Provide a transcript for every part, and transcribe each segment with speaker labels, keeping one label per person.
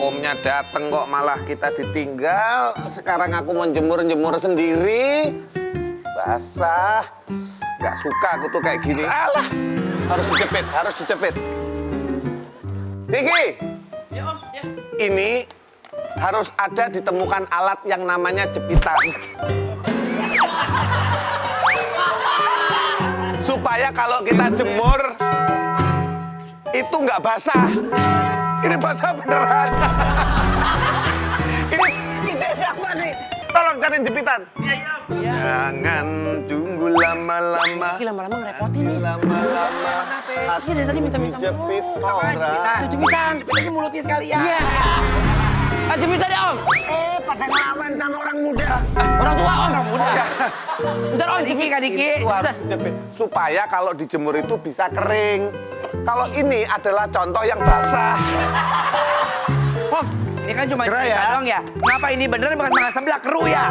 Speaker 1: Omnya dateng kok malah kita ditinggal. Sekarang aku mau jemur sendiri. Basah. Gak suka aku tuh kayak gini. Alah. Harus dijepit. Diki.
Speaker 2: Ya Om, ya.
Speaker 1: Ini harus ada ditemukan alat yang namanya jepitan. Supaya kalau kita jemur, itu nggak basah. Ini basah beneran. Ini siapa sih? Tolong cariin jepitan.
Speaker 2: Iya.
Speaker 1: Jangan tunggu lama-lama.
Speaker 2: Ini lama-lama ngerepotin nih.
Speaker 1: Lama-lama.
Speaker 2: Iya dari tadi minta-minta
Speaker 1: Jepit
Speaker 2: mulu.
Speaker 1: orang.
Speaker 2: Itu jepitan aja mulutnya sekalian. Iya. Jepitan ya Om.
Speaker 1: Pada ngelawan sama orang muda.
Speaker 2: Orang tua Om. Orang muda. Bentar Om, jepit Kak Diki.
Speaker 1: Itu harus dijepit. Supaya kalau dijemur itu bisa kering. Kalau ini adalah contoh yang basah.
Speaker 3: Om, ini kan cuma
Speaker 1: Gerah
Speaker 3: cerita
Speaker 1: ya?
Speaker 3: dong ya. Kenapa ini beneran bekas makan sebelah keru ya?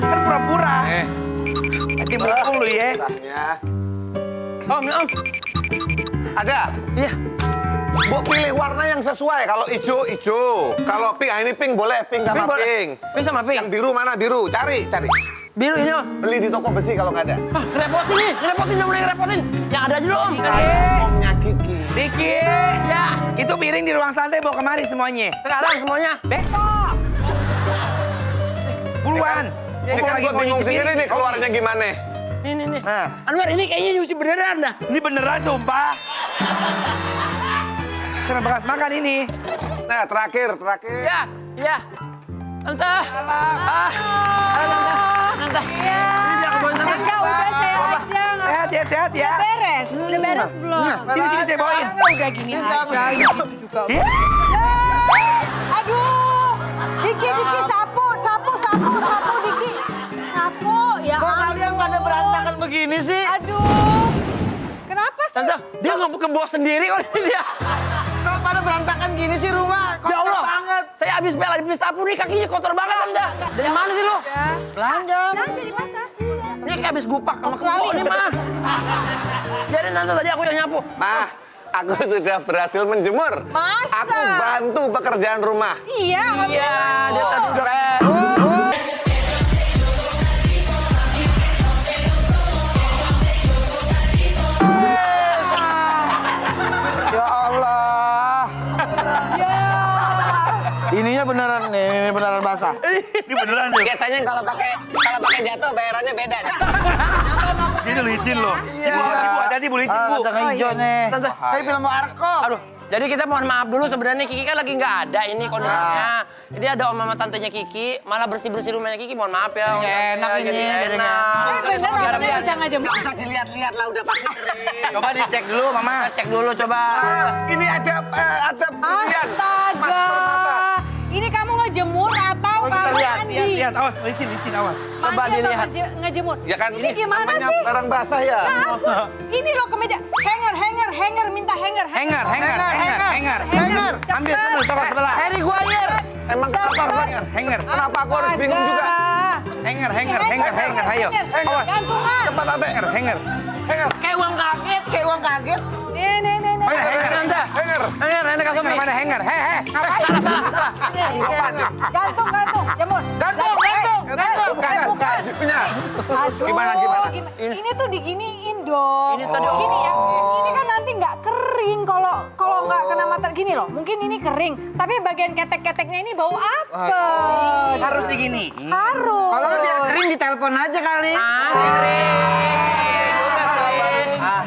Speaker 3: Kan pura-pura. Nanti berhubung lu ya.
Speaker 1: Basahnya.
Speaker 2: Om, ya Om.
Speaker 1: Ada?
Speaker 2: Iya.
Speaker 1: Bu pilih warna yang sesuai. Kalau hijau. Kalau pink, ini pink boleh. Pink sama
Speaker 2: boleh.
Speaker 1: pink.
Speaker 2: Pink sama pink.
Speaker 1: Yang biru mana biru? Cari.
Speaker 2: Biru ini Om.
Speaker 1: Beli di toko besi kalau nggak ada.
Speaker 2: Ah, ngerepotin, udah mulai ngerepotin. Yang ada dulu Om.
Speaker 1: Saya omnya Kiki.
Speaker 3: Diki,
Speaker 2: Ya,
Speaker 3: itu piring di ruang santai bawa kemari semuanya.
Speaker 2: sekarang semuanya.
Speaker 3: Besok. Buruan.
Speaker 1: Ini
Speaker 3: Gua
Speaker 1: kan
Speaker 3: lagi
Speaker 1: gue
Speaker 3: mau
Speaker 1: bingung
Speaker 3: nyuci
Speaker 1: sendiri
Speaker 3: piring.
Speaker 1: nih keluarnya gimana.
Speaker 2: Ini.
Speaker 3: Nah,
Speaker 2: Anwar, ini kayaknya nyuci beneran dah.
Speaker 3: ini beneran sumpah. Kena bekas makan ini.
Speaker 1: Nah, terakhir.
Speaker 2: Ya. Tante. Halo Tante.
Speaker 4: Iya.
Speaker 2: Ini dia kebawan Tante.
Speaker 4: Enggak, udah saya aja.
Speaker 3: Sehat ya, sehat ya.
Speaker 4: Beres. Udah beres belum?
Speaker 3: Sini saya bawain.
Speaker 4: Enggak, udah gini aja. Gitu juga.
Speaker 3: Iya.
Speaker 4: Aduh. Diki, sapu, Diki. Sapu, ya
Speaker 2: Kok
Speaker 4: ampun.
Speaker 2: kalian pada berantakan begini sih?
Speaker 4: Aduh. Kenapa sih?
Speaker 2: Tante, dia nggak ke bawah sendiri kok ini dia. Kok pada berantakan gini sih rumah?
Speaker 3: Ya
Speaker 2: Kotor
Speaker 3: Allah.
Speaker 2: banget. Saya habis sapu nih kakinya kotor banget Tante. Dari mana sih lu?
Speaker 4: Udah.
Speaker 2: Belanja.
Speaker 4: Nah, jadi masa? Iya.
Speaker 2: Ini kayak habis gupak sama
Speaker 4: Australia.
Speaker 2: kebo nih mah. Biarin Tante, tadi aku yang nyapu.
Speaker 1: Mah, aku sudah berhasil menjemur.
Speaker 4: Masa?
Speaker 1: Aku bantu pekerjaan rumah.
Speaker 4: Iya.
Speaker 2: Iya, dia tadi udah. Ya Allah.
Speaker 4: Ya.
Speaker 2: Ininya beneran nih, ini beneran basah.
Speaker 3: Ini beneran deh.
Speaker 5: Biasanya kalau pakai jatuh bayarannya beda.
Speaker 3: Ini licin loh.
Speaker 2: Iya.
Speaker 3: Ibu hati-hati bu licin bu.
Speaker 2: Kacang hijau nih.
Speaker 5: Tante,
Speaker 2: Saya film Arko.
Speaker 5: Aduh, jadi kita mohon maaf dulu sebenarnya Kiki kan lagi nggak ada ini kondisinya. Jadi ada om sama tantenya Kiki, malah bersih-bersih rumahnya Kiki, mohon maaf ya.
Speaker 2: Enak ini
Speaker 5: jadi
Speaker 2: jadinya.
Speaker 4: Bener, orangnya bisa ngajemur.
Speaker 5: Nggak usah dilihat-lihat lah, udah pasti kering.
Speaker 3: Coba dicek dulu mama.
Speaker 5: Kita cek dulu coba.
Speaker 1: Ini ada berlian.
Speaker 4: Astaga. Ini kamu ngejemur atau kamu mandi?
Speaker 3: Lihat, awas licin, awas.
Speaker 5: Coba
Speaker 4: Mandi atau
Speaker 5: dilihat.
Speaker 4: ngejemur?
Speaker 1: Ya kan
Speaker 4: Ini gimana
Speaker 1: namanya
Speaker 4: sih?
Speaker 1: barang basah ya.
Speaker 4: Ya ampun. Ini loh kemeja. Hanger, minta hanger.
Speaker 3: Hanger.
Speaker 4: Hanger.
Speaker 3: Ambil dulu toko sebelah.
Speaker 2: Harry Guayer.
Speaker 1: Emang kenapa harus
Speaker 3: Hanger.
Speaker 1: Kenapa aku harus bingung juga?
Speaker 3: Hanger. Ayo. Awas.
Speaker 4: Gantungan.
Speaker 1: Cepat Ate.
Speaker 3: Hanger.
Speaker 2: Kayak uang kaget.
Speaker 4: Nih.
Speaker 3: Mana hanger?
Speaker 1: Hanger.
Speaker 5: Hanger, ini kasih
Speaker 3: Hanger mana hanger? Hehe.
Speaker 4: Gantung. Jemur.
Speaker 2: Gantung.
Speaker 4: Bukan.
Speaker 1: Bajunya.
Speaker 4: Aduh.
Speaker 1: Gimana?
Speaker 4: Ini tuh diginiin dong.
Speaker 5: Ini tadi-
Speaker 4: Gini ya. Ini kan nanti nggak kering kalau nggak kena matahari gini loh. Mungkin ini kering, tapi bagian ketek-keteknya ini bau apa?
Speaker 3: Harus digini.
Speaker 4: Harus.
Speaker 2: Kalau nggak biar kering ditelepon aja kali.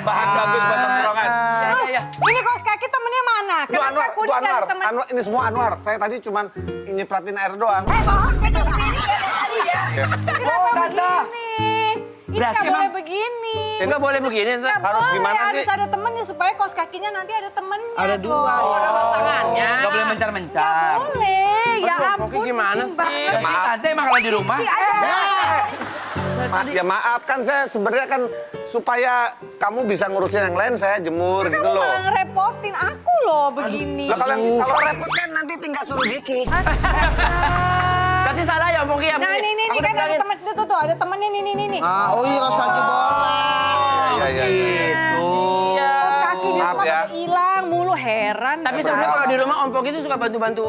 Speaker 1: Bahan bagus buat tongkrongan.
Speaker 4: Terus, ini kaos kaki temennya mana?
Speaker 1: Itu Anwar,
Speaker 4: kuning
Speaker 1: itu
Speaker 4: dari
Speaker 1: Anwar.
Speaker 4: temen?
Speaker 1: Anwar, ini semua Anwar. Saya tadi cuman nyipratin air doang.
Speaker 4: Bohong, saya tahu sendiri ya tadi ya. Kenapa
Speaker 3: Tante.
Speaker 4: begini? Ini
Speaker 3: Berarti
Speaker 4: nggak boleh
Speaker 3: emang-
Speaker 4: begini.
Speaker 5: Nggak boleh begini, Tante.
Speaker 4: Nggak
Speaker 1: Harus
Speaker 4: boleh,
Speaker 1: gimana
Speaker 4: harus
Speaker 1: sih?
Speaker 4: ada temennya supaya kaos kakinya nanti ada temennya.
Speaker 2: Ada dua.
Speaker 4: dong.
Speaker 5: Tangannya.
Speaker 3: Gak boleh
Speaker 4: Nggak
Speaker 3: mencar-mencar.
Speaker 4: boleh. Ya
Speaker 5: Aduh,
Speaker 4: ampun.
Speaker 5: Poki gimana
Speaker 4: pusing
Speaker 5: sih?
Speaker 4: banget.
Speaker 1: Maaf.
Speaker 3: Tante emang kalau di rumah.
Speaker 4: Sih, ayo.
Speaker 1: Ya maaf kan saya sebenarnya kan supaya kamu bisa ngurusin yang lain saya jemur gitu
Speaker 4: Kamu
Speaker 1: loh.
Speaker 4: malah ngerepotin aku loh begini.
Speaker 1: Lah kalau
Speaker 5: repot kan nanti tinggal suruh Diki.
Speaker 4: Astaga.
Speaker 5: Berarti salah ya, Pongki ya?
Speaker 4: Nah
Speaker 5: Pongki?
Speaker 4: ini
Speaker 5: Aku
Speaker 4: kan ada
Speaker 5: bilangin.
Speaker 4: temen tuh ada temennya nih.
Speaker 2: Ah, oh iya kaos kaki bola.
Speaker 1: Iya.
Speaker 3: Gitu.
Speaker 4: Kaos kaki di
Speaker 1: Maaf
Speaker 4: rumah
Speaker 1: ya.
Speaker 4: pada hilang mulu heran kan.
Speaker 5: Tapi sebenarnya kalau di rumah Om Poki itu suka bantu-bantu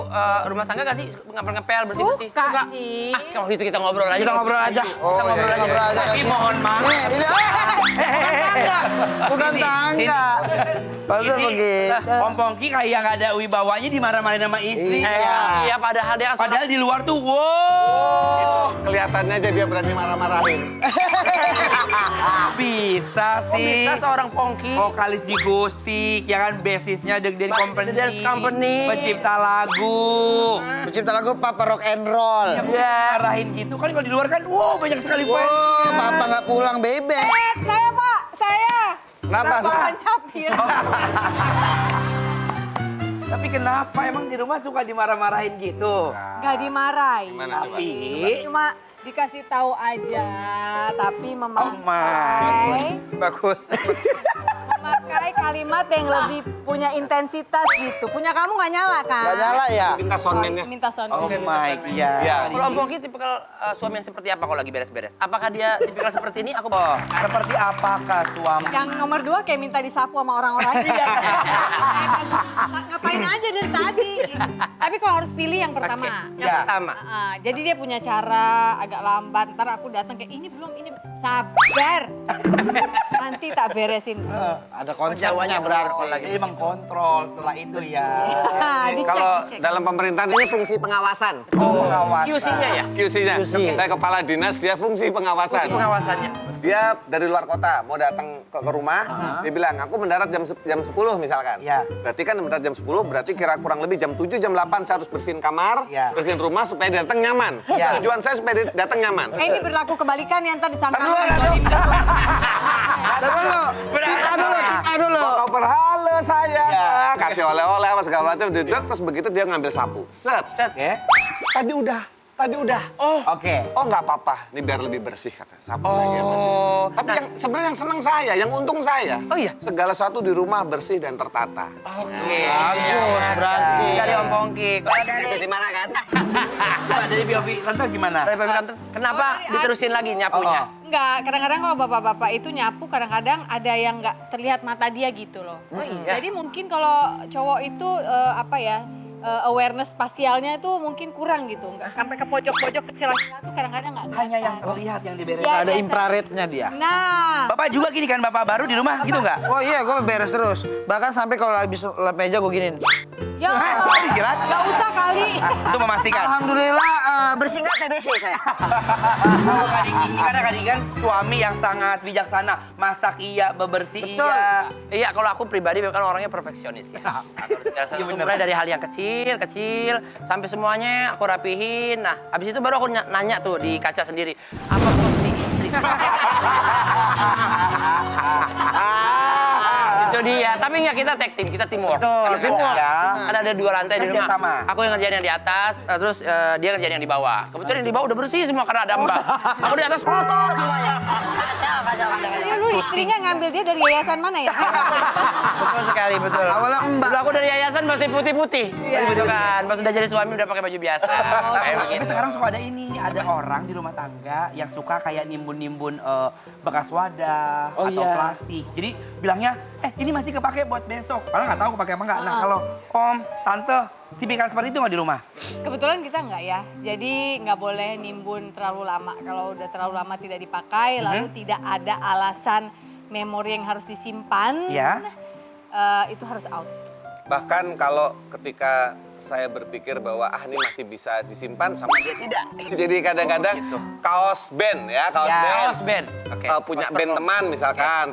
Speaker 5: rumah tangga gak sih? Ngepel-ngepel, bersih-bersih?
Speaker 4: Suka sih.
Speaker 5: Ah, kalau gitu kita ngobrol aja.
Speaker 2: Kita ngobrol aja.
Speaker 1: Oh,
Speaker 2: Kita
Speaker 1: iya,
Speaker 2: ngobrol aja.
Speaker 3: Tapi mohon maaf.
Speaker 2: Ini. Bukan tangga. Masa
Speaker 3: Ini,
Speaker 2: begitu?
Speaker 3: Om Pongki kayak nggak ada wibawanya dimarahin sama istri.
Speaker 5: Iya, padahal dia kan
Speaker 3: Padahal di luar tuh, wow.
Speaker 1: Itu kelihatannya aja dia berani marah-marahin.
Speaker 3: Bisa
Speaker 5: Kok
Speaker 3: sih.
Speaker 5: bisa seorang Pongki?
Speaker 3: Vokalis di Gustik, ya kan basisnya The Dance Company.
Speaker 5: The Dance Company.
Speaker 3: Pencipta lagu.
Speaker 2: Pencipta lagu Papa Rock and Roll.
Speaker 3: Ya, marahin gitu kan kalau di luar kan, wow banyak sekali fans.
Speaker 2: Oh, Papa nggak pulang, bebek.
Speaker 4: Saya Pak, saya.
Speaker 1: Kenapa?
Speaker 4: Bukan Capir.
Speaker 3: Tapi kenapa emang di rumah suka dimarah-marahin gitu?
Speaker 4: Gak dimarahin.
Speaker 1: Gimana coba?
Speaker 3: Tapi
Speaker 4: Cuma dikasih tahu aja, tapi
Speaker 3: Oh
Speaker 4: memakai memakai kalimat yang lebih punya intensitas gitu. Punya kamu nggak nyala kan?
Speaker 2: Nggak nyala ya?
Speaker 1: Minta soundman-nya.
Speaker 4: Minta soundman.
Speaker 3: Oh my
Speaker 1: Iya.
Speaker 3: god.
Speaker 5: Kalau Om Pongki tipikal suami yang seperti apa kalau lagi beres-beres? Apakah dia tipikal seperti ini? Aku
Speaker 3: Oh, seperti apakah suami?
Speaker 4: Yang nomor 2 kayak minta disapu sama orang-orang. Ngapain aja dari tadi. Tapi kalau harus pilih yang pertama.
Speaker 5: Yang
Speaker 3: Ya.
Speaker 5: pertama.
Speaker 4: Jadi dia punya cara agak lambat. Ntar aku datang kayak ini belum, ini sabar. Nanti tak beresin.
Speaker 2: Ada
Speaker 5: Jawabannya
Speaker 2: konsepnya
Speaker 5: benar
Speaker 2: berarti.
Speaker 5: kalau lagi.
Speaker 3: Jadi mengkontrol setelah itu ya.
Speaker 4: Dicek,
Speaker 1: Kalau
Speaker 4: dicek.
Speaker 1: dalam pemerintahan ini fungsi pengawasan.
Speaker 3: Oh, pengawasan.
Speaker 5: QC-nya ya?
Speaker 1: QC-nya. Saya kepala dinas, dia fungsi pengawasan.
Speaker 5: Pengawasannya.
Speaker 1: Dia dari luar kota mau datang ke rumah, dia bilang aku mendarat jam 10 misalkan.
Speaker 3: Ya.
Speaker 1: Berarti kan mendarat jam 10, berarti kira kurang lebih jam 7, jam 8 saya harus bersihin kamar,
Speaker 3: Ya.
Speaker 1: bersihin rumah supaya dia datang nyaman.
Speaker 3: Ya.
Speaker 1: Tujuan saya supaya dia datang nyaman.
Speaker 4: Ini berlaku kebalikan yang ntar disangka.
Speaker 1: Tar dulu.
Speaker 2: Kita dulu.
Speaker 1: Mau perhala saya.
Speaker 3: Ya.
Speaker 1: Kasih oleh-oleh apa segala macam, duduk terus begitu dia ngambil sapu. Set.
Speaker 3: Oke.
Speaker 1: Tadi udah.
Speaker 3: Oke.
Speaker 1: Oh nggak apa-apa, ini biar lebih bersih kata sapu lagi.
Speaker 5: Oh.
Speaker 1: Tapi yang sebenarnya yang seneng saya, yang untung saya.
Speaker 5: Oh iya?
Speaker 1: Segala sesuatu di rumah bersih dan tertata.
Speaker 5: Oke.
Speaker 2: Bagus berarti.
Speaker 5: Dari Om Pongki. Kalau
Speaker 1: Itu di mana kan?
Speaker 3: Nah, dari POV tante gimana?
Speaker 5: dari Pak Kantor, kenapa diterusin lagi nyapunya?
Speaker 4: Enggak, kadang-kadang kalau bapak-bapak itu nyapu, kadang-kadang ada yang nggak terlihat mata dia gitu loh.
Speaker 5: Oh iya?
Speaker 4: Jadi mungkin kalau cowok itu awareness spasialnya itu mungkin kurang gitu, nggak sampai ke pojok-pojok ke celah-celah tuh kadang-kadang nggak.
Speaker 3: Hanya yang terlihat yang diberes.
Speaker 4: Ya,
Speaker 2: Ada
Speaker 4: biasa.
Speaker 2: infrarednya dia.
Speaker 4: Nah,
Speaker 3: Bapak juga gini kan, bapak baru di rumah gitu nggak?
Speaker 2: Oh iya, gue beres terus. Bahkan sampai kalau habis lap meja gue giniin.
Speaker 4: ya
Speaker 3: Kok disilat?
Speaker 4: nggak usah kali.
Speaker 3: Untuk memastikan.
Speaker 2: Alhamdulillah bersih nggak TBC saya.
Speaker 3: Kalau Kak Diki, karena Kak Diki kan suami yang sangat bijaksana. Masak iya, bebersih
Speaker 2: Betul.
Speaker 3: iya.
Speaker 5: Iya, kalau aku pribadi kan orangnya perfeksionis ya. Mulai dari hal yang kecil sampai semuanya aku rapihin. Nah, habis itu baru aku nanya tuh di kaca sendiri, apa porsi istri? Itu dia. Tapi nggak, kita tag team, kita teamwork.
Speaker 2: Betul,
Speaker 5: Teamwork.
Speaker 3: ya.
Speaker 5: Kan ada 2 lantai di
Speaker 3: Kerja
Speaker 5: rumah.
Speaker 3: sama.
Speaker 5: Aku yang ngerjain yang di atas, terus dia ngerjain yang di bawah. Kebetulan yang di bawah udah bersih semua karena ada Mbak. Aku di atas kotor semuanya.
Speaker 4: Jadi lu istrinya ngambil dia dari yayasan mana ya?
Speaker 5: Betul sekali, betul.
Speaker 2: Awalnya Mbak.
Speaker 5: Dulu aku dari yayasan masih putih-putih. Gitu kan. Pas udah jadi suami udah pakai baju biasa. Kayak
Speaker 3: Tapi
Speaker 5: begitu.
Speaker 3: sekarang suka ada ini, ada orang di rumah tangga yang suka kayak nimbun-nimbun bekas wadah
Speaker 2: Oh,
Speaker 3: atau
Speaker 2: iya.
Speaker 3: plastik. Jadi bilangnya, ini masih kepake buat besok. Karena nggak tahu kepake apa nggak. Nah kalau om, tante, tipikal seperti itu nggak di rumah?
Speaker 4: Kebetulan kita nggak ya, jadi nggak boleh nimbun terlalu lama. Kalau udah terlalu lama tidak dipakai, lalu tidak ada alasan memori yang harus disimpan,
Speaker 3: Ya.
Speaker 4: Itu harus out.
Speaker 1: Bahkan kalau ketika saya berpikir bahwa ini masih bisa disimpan sama dia tidak. Jadi kadang-kadang kaos band ya, kaos
Speaker 3: Ya.
Speaker 1: band.
Speaker 5: Kaos band. Oke.
Speaker 1: Punya
Speaker 5: Kaos
Speaker 1: band
Speaker 5: perform.
Speaker 1: teman misalkan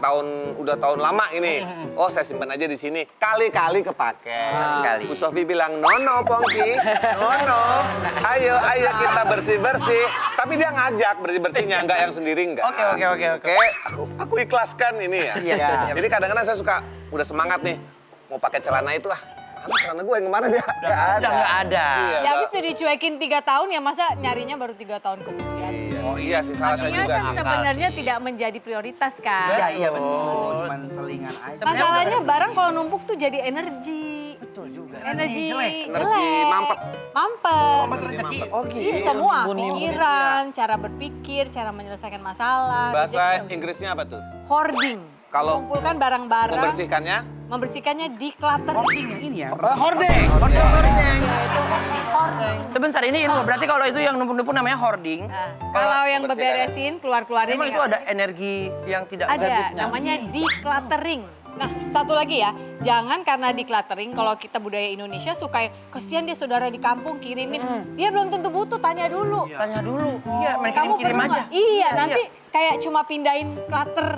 Speaker 1: udah tahun lama ini. Oh, saya simpan aja di sini. Kali-kali kepake.
Speaker 5: Kali.
Speaker 1: Bu Sofi bilang, "Nono, Pongki. Nono. Ayo kita bersih-bersih." Tapi dia ngajak bersih-bersihnya, enggak yang sendiri enggak.
Speaker 5: Oke.
Speaker 1: Oke, aku ikhlaskan ini ya.
Speaker 5: Iya.
Speaker 1: Jadi kadang-kadang saya suka udah semangat nih mau pakai celana itu mana celana gue yang kemarin ya? Nggak ada.
Speaker 5: Udah nggak ada.
Speaker 1: Iya,
Speaker 4: Ya habis udah dicuekin 3 tahun ya masa nyarinya baru 3 tahun kemudian.
Speaker 1: iya sih, salah saya
Speaker 4: Artinya
Speaker 1: juga
Speaker 4: kan
Speaker 1: sih.
Speaker 4: sebenarnya tidak menjadi prioritas kan.
Speaker 3: Iya betul, cuman selingan aja.
Speaker 4: Masalahnya barang kalau numpuk tuh jadi energi.
Speaker 3: Betul juga.
Speaker 4: Energi
Speaker 3: jelek.
Speaker 1: Energi mampet.
Speaker 4: Mampet.
Speaker 3: Mampet rezeki.
Speaker 2: Oh gitu.
Speaker 4: Iya, semua pikiran, cara berpikir, cara menyelesaikan masalah.
Speaker 1: Bahasa
Speaker 4: Jadi,
Speaker 1: Inggrisnya apa tuh?
Speaker 4: hoarding.
Speaker 1: Kalau
Speaker 4: Mengumpulkan barang-barang,
Speaker 1: membersihkannya?
Speaker 4: Membersihkannya decluttering.
Speaker 3: Hoarding yang ini ya.
Speaker 2: Hordeng.
Speaker 4: Yaitu hoarding.
Speaker 5: Sebentar, ini ilmu. Berarti kalau itu yang numpuk-numpuk namanya hoarding.
Speaker 4: Nah, kalau yang beberesin, keluar-keluarin
Speaker 5: Memang
Speaker 4: ya
Speaker 5: itu ada energi yang tidak
Speaker 4: ada,
Speaker 5: negatifnya.
Speaker 4: namanya decluttering. Nah, satu lagi ya, jangan karena decluttering, kalau kita budaya Indonesia suka kesian dia saudara di kampung kirimin, dia belum tentu butuh, tanya dulu.
Speaker 5: Tanya dulu. Iya, main
Speaker 4: Kamu
Speaker 5: kirim-kirim
Speaker 4: perlu
Speaker 5: aja.
Speaker 4: nggak? Iya, nanti kayak cuma pindahin clutter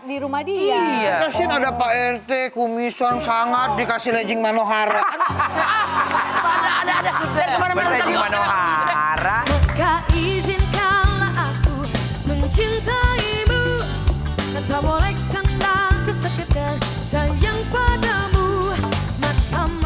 Speaker 4: di rumah dia.
Speaker 5: Iya.
Speaker 2: Kasian ada Pak RT, kumisan sangat dikasih lejing Manohara.